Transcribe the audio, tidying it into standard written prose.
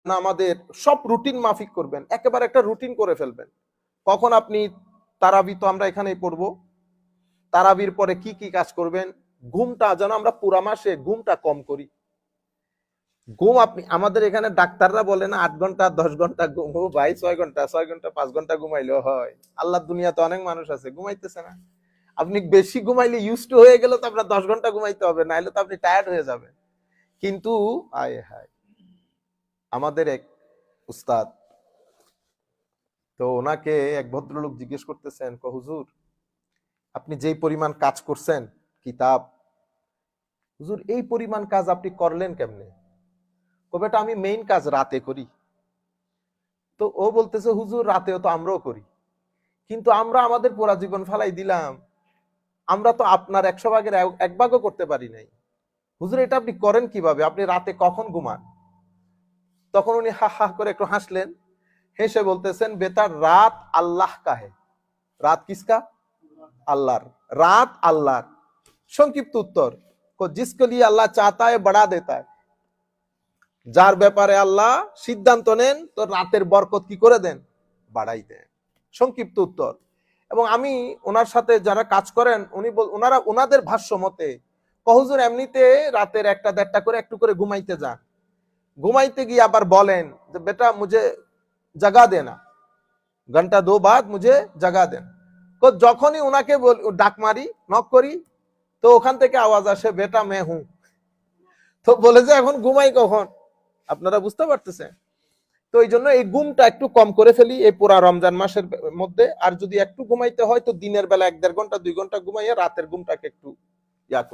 না আমাদের সব রুটিন মাফিক করবেন, একেবারে একটা রুটিন করে ফেলবেন। কখন আপনি তারাবি তো আমরা এখানেই পড়বো, তারাবির পরে কি কি কাজ করবেন, ঘুমটা যেন আমরা পুরা মাসে ঘুমটা কম করি। ঘুম আপনি আমাদের এখানে ডাক্তাররা বলে না 8 ঘন্টা 10 ঘন্টা ঘুম, ভাই 6 ঘন্টা 6 ঘন্টা 5 ঘন্টা ঘুমাইলেও হয়। আল্লাহর দুনিয়াতে অনেক মানুষ আছে ঘুমাইতেছে না। আপনি বেশি ঘুমাইলে ইউজ টু হয়ে গেলে তো আপনার 10 ঘন্টা ঘুমাইতে হবে, নাইলে তো আপনি টায়ার্ড হয়ে যাবেন। কিন্তু আয় হায়, আমাদের এক উস্তাদ, তো ওনাকে এক ভদ্রলোক জিজ্ঞেস করতেছেন, হুজুর আপনি যেই পরিমাণ কাজ করছেন কিতাব, হুজুর এই পরিমাণ কাজ আপনি করলেন কেমনে? বেটা আমি মেইন কাজ রাতে করি। তো ও বলতেছে, হুজুর রাতেও তো আমরাও করি, কিন্তু আমরা আমাদের পুরা জীবন ফালাই দিলাম, আমরা তো আপনার 100 ভাগের 1 ভাগও করতে পারি নাই। হুজুর এটা আপনি করেন কিভাবে, আপনি রাতে কখন ঘুমান? তখন উনি হা হা করে একটু হাসলেন, হেসে বলতেছেন, বেটা রাত আল্লাহ কা হে। রাত কিসকা? আল্লাহর। রাত আল্লাহর। সংক্ষিপ্ত উত্তর, জিসকে লিয়ে আল্লাহ চাহতা है बढ़ा देता है। যার ব্যাপারে আল্লাহ সিদ্ধান্ত নেন তো রাতের বরকত কি করে দেন? বাড়াই দেন। সংক্ষিপ্ত উত্তর। এবং আমি ওনার সাথে যারা কাজ করেন ওনারা ওনাদের ভাষ্য মতে, হুজুর এমনিতে রাতের 1টা 1.5টা করে একটু করে ঘুমাইতে যান, ঘুমাইতে গিয়ে আবার বলেন যে বেটা মুঝে জাগা দেনা, ঘন্টা 2 বাদ মুঝে জাগা দেন। তো যখনই ওনাকে ডাক মারি, নক করি, তো ওখান থেকে আওয়াজ আসে বেটা মে হুঁ। তো বলে যে এখন ঘুমাই কখন? আপনারা বুঝতে পারতেছেন? তো এই জন্য এই ঘুমটা একটু কম করে ফেলি এই পুরা রমজান মাসের মধ্যে। আর যদি একটু ঘুমাইতে হয় তো দিনের বেলা 1-1.5 ঘন্টা 2 ঘন্টা ঘুমাইয়া রাতের ঘুমটাকে একটু ইয়া করি।